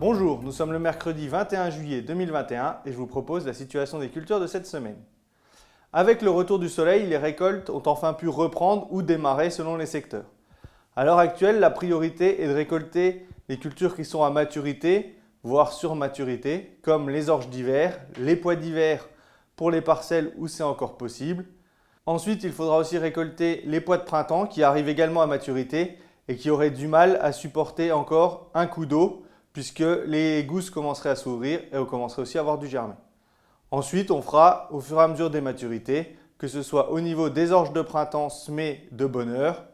Bonjour, nous sommes le mercredi 21 juillet 2021 et je vous propose la situation des cultures de cette semaine. Avec le retour du soleil, les récoltes ont enfin pu reprendre ou démarrer selon les secteurs. À l'heure actuelle, la priorité est de récolter les cultures qui sont à maturité, voire sur maturité, comme les orges d'hiver, les pois d'hiver pour les parcelles où c'est encore possible. Ensuite, il faudra aussi récolter les pois de printemps qui arrivent également à maturité et qui auraient du mal à supporter encore un coup d'eau puisque les gousses commenceraient à s'ouvrir et on commencerait aussi à avoir du germer. Ensuite, on fera au fur et à mesure des maturités, que ce soit au niveau des orges de printemps semées de bonne heure,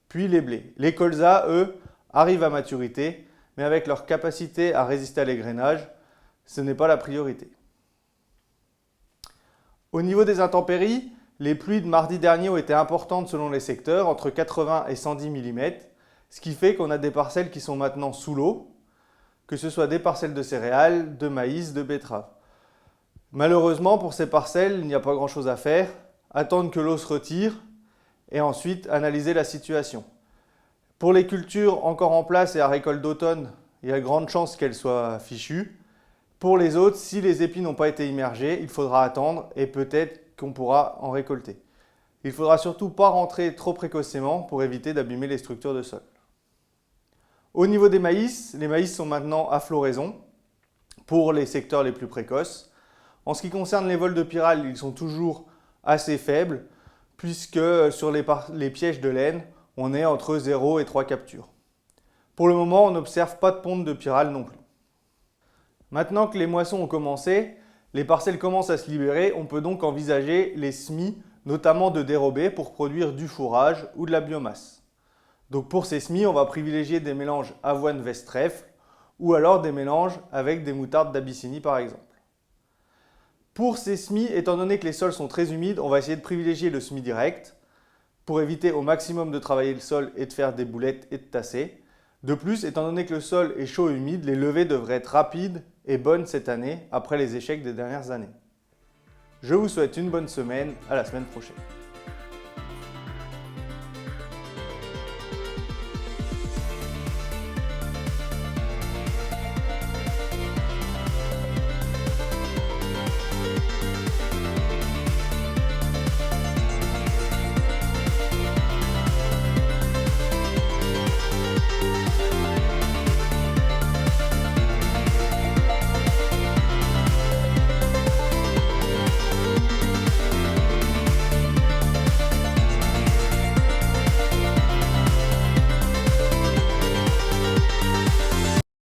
puis les blés. Les colzas, eux, arrivent à maturité, mais avec leur capacité à résister à l'égrainage, ce n'est pas la priorité. Au niveau des intempéries, les pluies de mardi dernier ont été importantes selon les secteurs, entre 80 et 110 mm, ce qui fait qu'on a des parcelles qui sont maintenant sous l'eau, que ce soit des parcelles de céréales, de maïs, de betteraves. Malheureusement, pour ces parcelles, il n'y a pas grand-chose à faire, attendre que l'eau se retire et ensuite analyser la situation. Pour les cultures encore en place et à récolte d'automne, il y a de grandes chances qu'elles soient fichues. Pour les autres, si les épis n'ont pas été immergés, il faudra attendre et peut-être qu'on pourra en récolter. Il ne faudra surtout pas rentrer trop précocement pour éviter d'abîmer les structures de sol. Au niveau des maïs, les maïs sont maintenant à floraison pour les secteurs les plus précoces. En ce qui concerne les vols de pyrale, ils sont toujours assez faibles puisque sur les pièges de laine, on est entre 0 et 3 captures. Pour le moment, on n'observe pas de ponte de pyrale non plus. Maintenant que les moissons ont commencé, les parcelles commencent à se libérer, on peut donc envisager les semis, notamment de dérobés pour produire du fourrage ou de la biomasse. Donc pour ces semis, on va privilégier des mélanges avoine-veste-trèfle ou alors des mélanges avec des moutardes d'Abyssinie par exemple. Pour ces semis, étant donné que les sols sont très humides, on va essayer de privilégier le semis direct pour éviter au maximum de travailler le sol et de faire des boulettes et de tasser. De plus, étant donné que le sol est chaud et humide, les levées devraient être rapides et bonnes cette année après les échecs des dernières années. Je vous souhaite une bonne semaine, à la semaine prochaine.